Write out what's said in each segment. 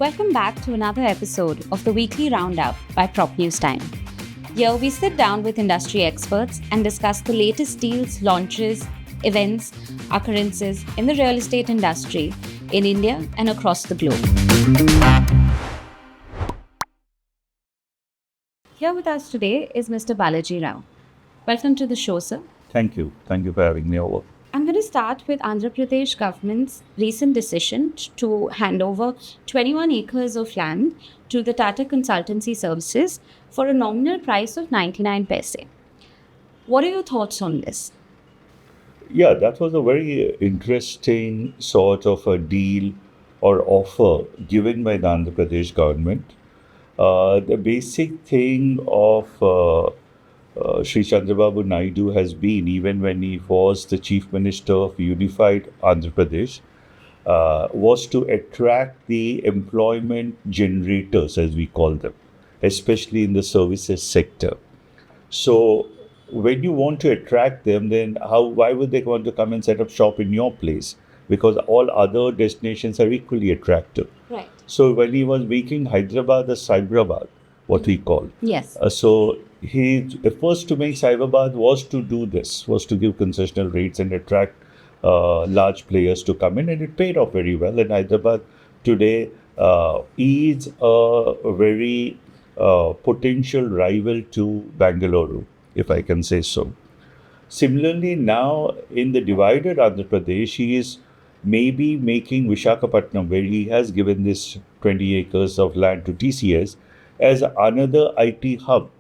Welcome back to another episode of the weekly roundup by Prop News Time. Here we sit down with industry experts and discuss the latest deals, launches, events, occurrences in the real estate industry in India and across the globe. Here with us today is Mr. Balaji Rao. Welcome to the show, sir. Thank you. Thank you for having me over. I'm going to start with Andhra Pradesh government's recent decision to hand over 21 acres of land to the Tata Consultancy Services for a nominal price of 99 paise. What are your thoughts on this? Yeah, that was a very interesting sort of a deal or offer given by the Andhra Pradesh government. The basic thing of Sri Chandrababu Naidu has been, even when he was the Chief Minister of Unified Andhra Pradesh, was to attract the employment generators, as we call them, especially in the services sector. So when you want to attract them, then why would they want to come and set up shop in your place? Because all other destinations are equally attractive. Right. So when he was making Hyderabad as Cyberabad, what we call. Yes. So the first to make Cyberabad was to do this, was to give concessional rates and attract large players to come in, and it paid off very well. And Hyderabad today is a very potential rival to Bengaluru, if I can say so. Similarly, now in the divided Andhra Pradesh, he is maybe making Visakhapatnam, where he has given this 20 acres of land to TCS, as another IT hub.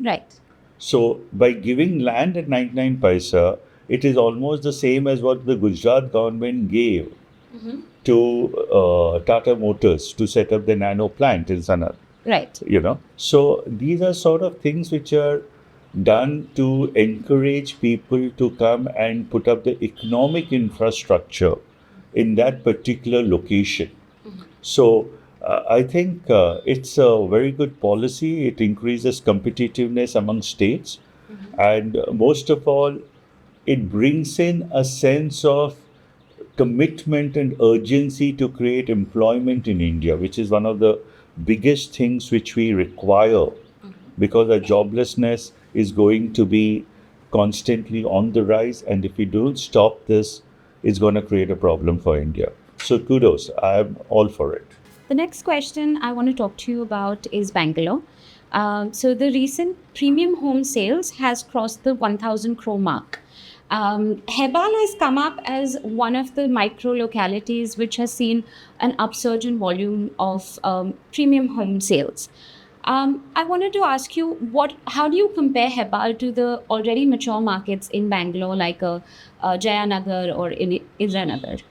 Right. So by giving land at 99 paisa, it is almost the same as what the Gujarat government gave to Tata Motors to set up the nano plant in Sanad. Right. So these are sort of things which are done to encourage people to come and put up the economic infrastructure in that particular location. So I think it's a very good policy. It increases competitiveness among states. And most of all, it brings in a sense of commitment and urgency to create employment in India, which is one of the biggest things which we require, because our joblessness is going to be constantly on the rise. And if we don't stop this, it's going to create a problem for India. So kudos, I'm all for it. The next question I want to talk to you about is Bangalore. So the recent premium home sales has crossed the 1,000 crore mark. Hebbal has come up as one of the micro localities which has seen an upsurge in volume of premium home sales. I wanted to ask you, how do you compare Hebbal to the already mature markets in Bangalore like Jayanagar or Indiranagar?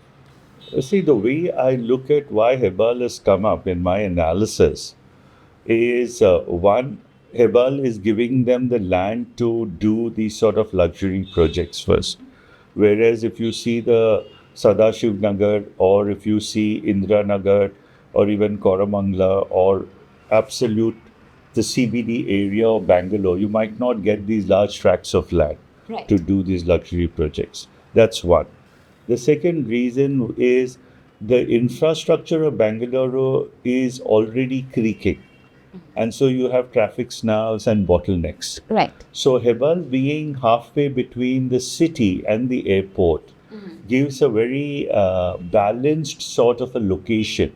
See, the way I look at why Hebbal has come up in my analysis is one, Hebbal is giving them the land to do these sort of luxury projects first. Whereas if you see the Sadashiv Nagar, or if you see Indira Nagar, or even Koramangala, or the CBD area of Bangalore, you might not get these large tracts of land to do these luxury projects. That's one. The second reason is the infrastructure of Bengaluru is already creaking. And so you have traffic snarls and bottlenecks. Right. So Hebbal being halfway between the city and the airport gives a very balanced sort of a location.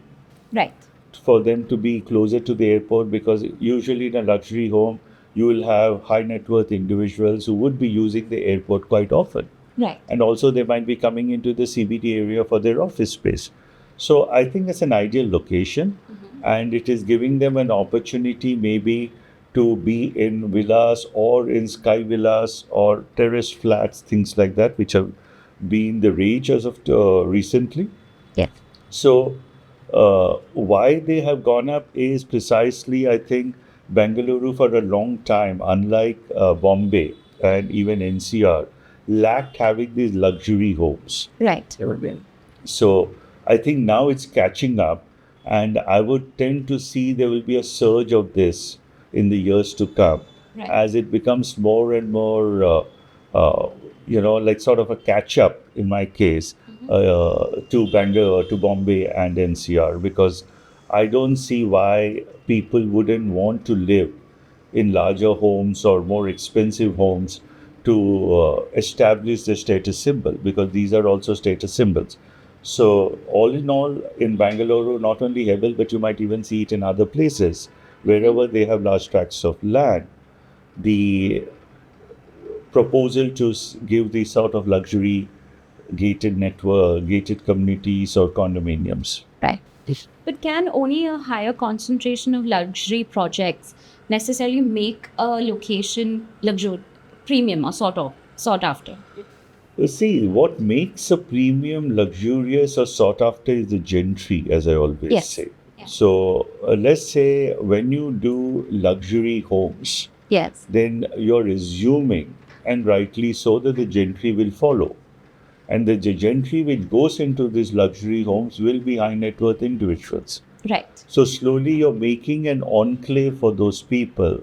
Right. For them to be closer to the airport, because usually in a luxury home, you will have high net worth individuals who would be using the airport quite often. Right. And also they might be coming into the CBD area for their office space. So I think it's an ideal location, and it is giving them an opportunity maybe to be in villas or in sky villas or terrace flats, things like that, which have been the rage as of recently. Yeah. So why they have gone up is precisely, I think, Bengaluru for a long time, unlike Bombay and even NCR, lacked having these luxury homes. Right. So I think now it's catching up, and I would tend to see there will be a surge of this in the years to come, as it becomes more and more, like sort of a catch up in my case to Bangalore, to Bombay and NCR, because I don't see why people wouldn't want to live in larger homes or more expensive homes to establish the status symbol, because these are also status symbols. So, all in all, in Bangalore, not only Hebel, but you might even see it in other places, wherever they have large tracts of land. The proposal to give these sort of luxury gated network, gated communities or condominiums. Right. But can only a higher concentration of luxury projects necessarily make a location premium or sort of sought after? You see, what makes a premium luxurious or sought after is the gentry, as I always Yes. say. Yeah. So, let's say when you do luxury homes, Yes. then you're assuming, and rightly so, that the gentry will follow. And the gentry which goes into these luxury homes will be high net worth individuals. Right. So slowly you're making an enclave for those people,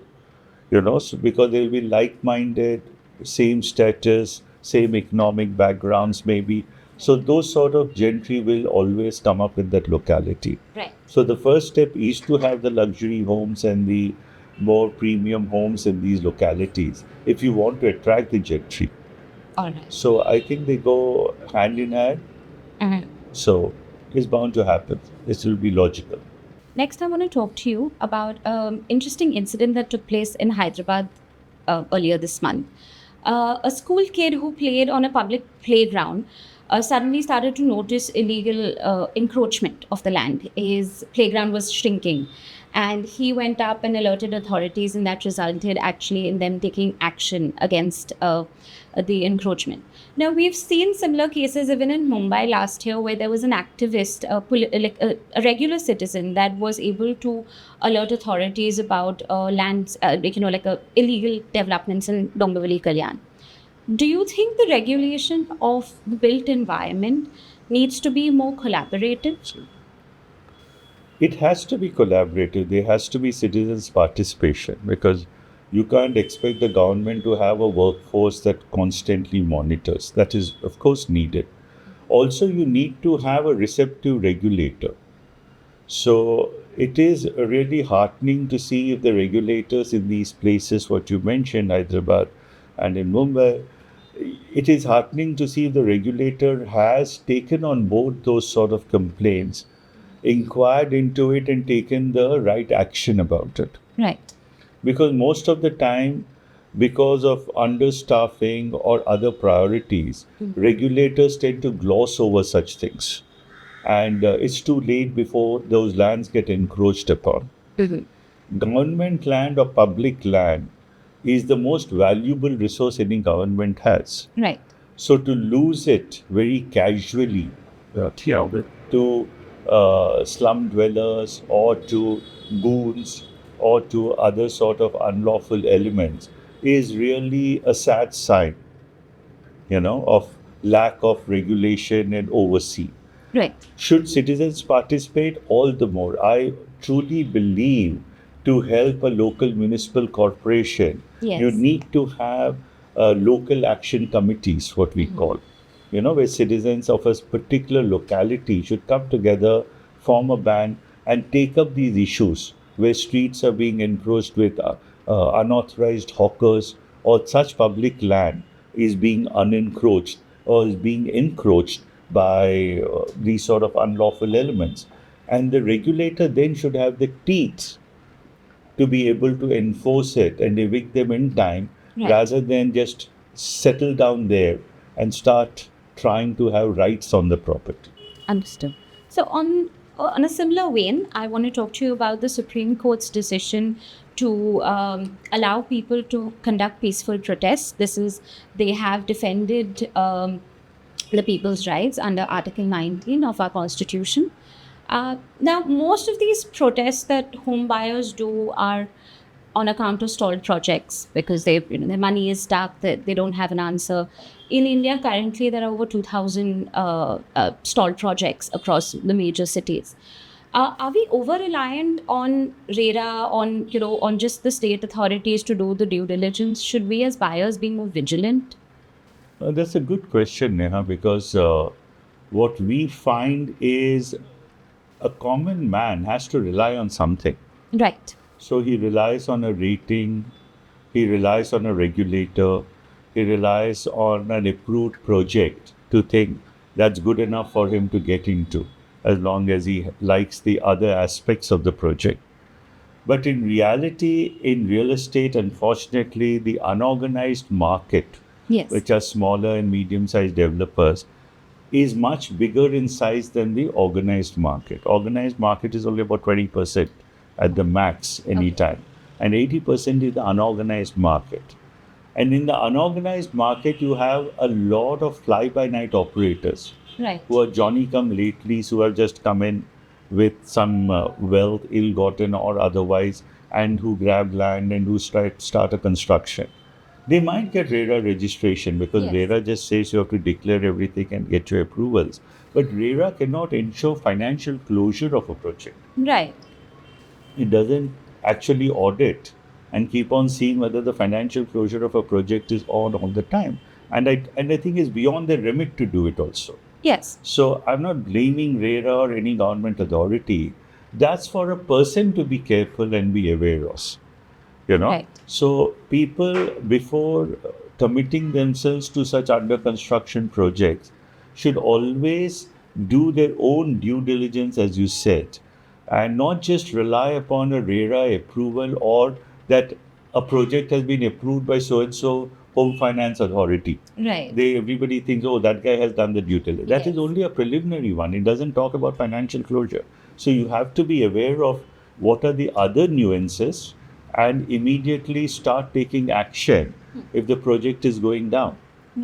so because they'll be like minded, same status, same economic backgrounds, maybe. So those sort of gentry will always come up in that locality. Right. So the first step is to have the luxury homes and the more premium homes in these localities if you want to attract the gentry. All right. So I think they go hand in hand. Mhm. So it's bound to happen. This will be logical. Next, I want to talk to you about an interesting incident that took place in Hyderabad earlier this month. A school kid who played on a public playground suddenly started to notice illegal encroachment of the land. His playground was shrinking, and he went up and alerted authorities, and that resulted actually in them taking action against the encroachment. Now, we've seen similar cases even in Mumbai last year, where there was an activist, a regular citizen, that was able to alert authorities about lands, illegal developments in Dombivli Kalyan. Do you think the regulation of the built environment needs to be more collaborative? It has to be collaborative. There has to be citizens' participation, because you can't expect the government to have a workforce that constantly monitors. That is, of course, needed. Also, you need to have a receptive regulator. So it is really heartening to see if the regulators in these places, what you mentioned, Hyderabad and in Mumbai, it is heartening to see if the regulator has taken on board those sort of complaints, inquired into it, and taken the right action about it. Right. Because most of the time, because of understaffing or other priorities, regulators tend to gloss over such things. And it's too late before those lands get encroached upon. Government land or public land is the most valuable resource any government has. Right. So to lose it very casually to slum dwellers or to goons or to other sort of unlawful elements is really a sad sign, of lack of regulation and oversee. Right. Should citizens participate? All the more. I truly believe to help a local municipal corporation, Yes. you need to have local action committees, what we call, where citizens of a particular locality should come together, form a band, and take up these issues where streets are being encroached with unauthorized hawkers, or such public land is being unencroached or is being encroached by these sort of unlawful elements. And the regulator then should have the teeth to be able to enforce it and evict them in time, Right. rather than just settle down there and start trying to have rights on the property. Understood. So, on a similar vein, I want to talk to you about the Supreme Court's decision to allow people to conduct peaceful protests. They have defended the people's rights under Article 19 of our Constitution. Now, most of these protests that home buyers do are on account of stalled projects, because their money is stuck, they don't have an answer. In India, currently, there are over 2,000 stalled projects across the major cities. Are we over-reliant on RERA, on just the state authorities to do the due diligence? Should we as buyers be more vigilant? That's a good question, Neha, because what we find is a common man has to rely on something. Right. So he relies on a rating, he relies on a regulator, he relies on an approved project to think that's good enough for him to get into, as long as he likes the other aspects of the project. But in reality, in real estate, unfortunately, the unorganized market, Yes. which are smaller and medium sized developers, is much bigger in size than the organized market. Organized market is only about 20% at the max any time, and 80% is the unorganized market. And in the unorganized market, you have a lot of fly by night operators Right. who are Johnny come latelys, who have just come in with some wealth, ill gotten or otherwise, and who grab land and who start a construction. They might get RERA registration because Yes. RERA just says you have to declare everything and get your approvals. But RERA cannot ensure financial closure of a project. Right. It doesn't actually audit and keep on seeing whether the financial closure of a project is on all the time. And I think it's beyond their remit to do it also. Yes. So I'm not blaming RERA or any government authority. That's for a person to be careful and be aware of. Right. So people, before committing themselves to such under construction projects, should always do their own due diligence, as you said, and not just rely upon a RERA approval or that a project has been approved by so and so home finance authority. Right. Everybody thinks, oh, that guy has done the due diligence. That is Yes. only a preliminary one. It doesn't talk about financial closure. So you have to be aware of what are the other nuances and immediately start taking action if the project is going down,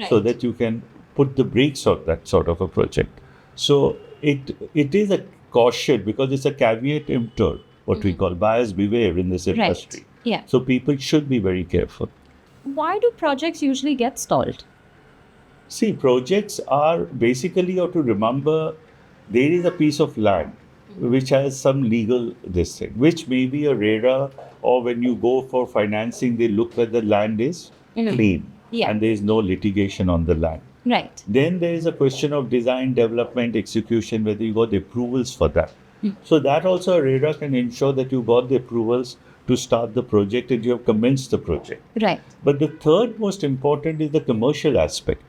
so Right. that you can put the brakes on that sort of a project. So it is a caution because it's a caveat emptor, what we call buyers beware in this industry. Right. Yeah. So people should be very careful. Why do projects usually get stalled? See, projects are basically, you have to remember, there is a piece of land which has some legal this thing, which may be a RERA, or when you go for financing, they look whether the land is clean Yeah. and there is no litigation on the land. Right. Then there is a question of design, development, execution, whether you got the approvals for that. So that also a RERA can ensure that you got the approvals to start the project and you have commenced the project. Right. But the third most important is the commercial aspect,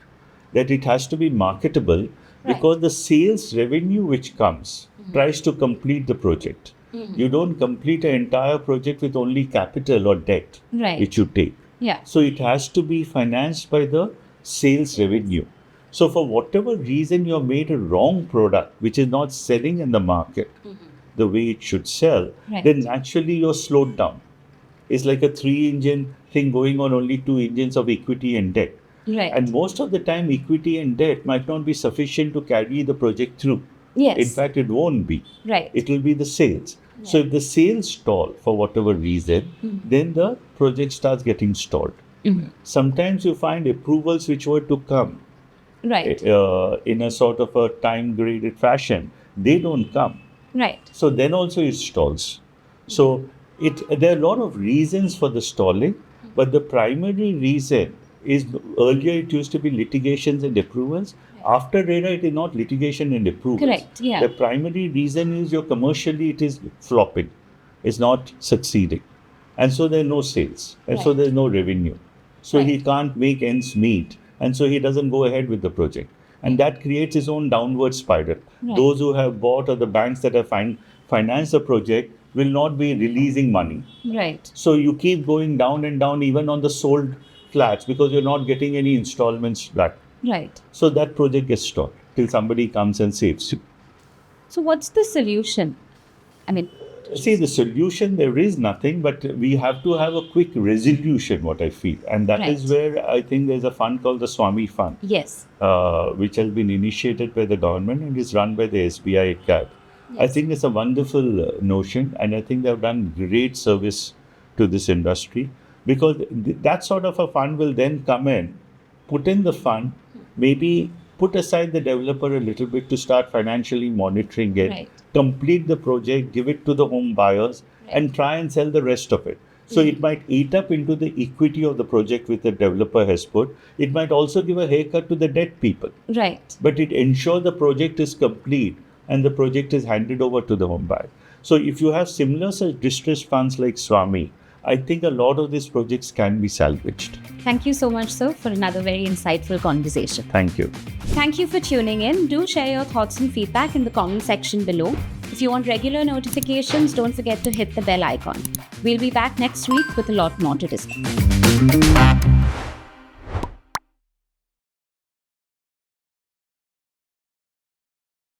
that it has to be marketable because the sales revenue which comes tries to complete the project. You don't complete an entire project with only capital or debt, Right. which you take. Yeah. So it has to be financed by the sales revenue. So for whatever reason you have made a wrong product which is not selling in the market the way it should sell, Right. then naturally you're slowed down. It's like a 3-engine thing going on only 2 engines of equity and debt. Right. And most of the time, equity and debt might not be sufficient to carry the project through. Yes. In fact, it won't be. Right. It will be the sales. So if the sales stall for whatever reason, then the project starts getting stalled. Sometimes you find approvals which were to come Right. in a sort of a time-graded fashion, they don't come. Right. So then also it stalls. So there are a lot of reasons for the stalling, but the primary reason is earlier it used to be litigations and approvals. After RERA, it is not litigation and approvals. Correct, yeah. The primary reason is your commercially it is flopping, it's not succeeding. And so there are no sales, and so Right. there is no revenue. So he Right. can't make ends meet, and so he doesn't go ahead with the project. And that creates his own downward spiral. Right. Those who have bought or the banks that have financed the project will not be releasing money. Right. So you keep going down and down even on the sold flats because you're not getting any installments back. Right. So that project gets stalled till somebody comes and saves you. So what's the solution? I mean, See, the solution, there is nothing, but we have to have a quick resolution, what I feel. And that is Right. where I think there's a fund called the Swami Fund, yes. which has been initiated by the government and is run by the SBI CAB. I think it's a wonderful notion, and I think they've done great service to this industry because that sort of a fund will then come in, put in the fund, maybe put aside the developer a little bit to start financially monitoring it, Right. complete the project, give it to the home buyers, and try and sell the rest of it. So it might eat up into the equity of the project which the developer has put. It might also give a haircut to the debt people. Right. But it ensures the project is complete and the project is handed over to the home buyer. So if you have similar such distressed funds like Swami, I think a lot of these projects can be salvaged. Thank you so much, sir, for another very insightful conversation. Thank you. Thank you for tuning in. Do share your thoughts and feedback in the comment section below. If you want regular notifications, don't forget to hit the bell icon. We'll be back next week with a lot more to discuss.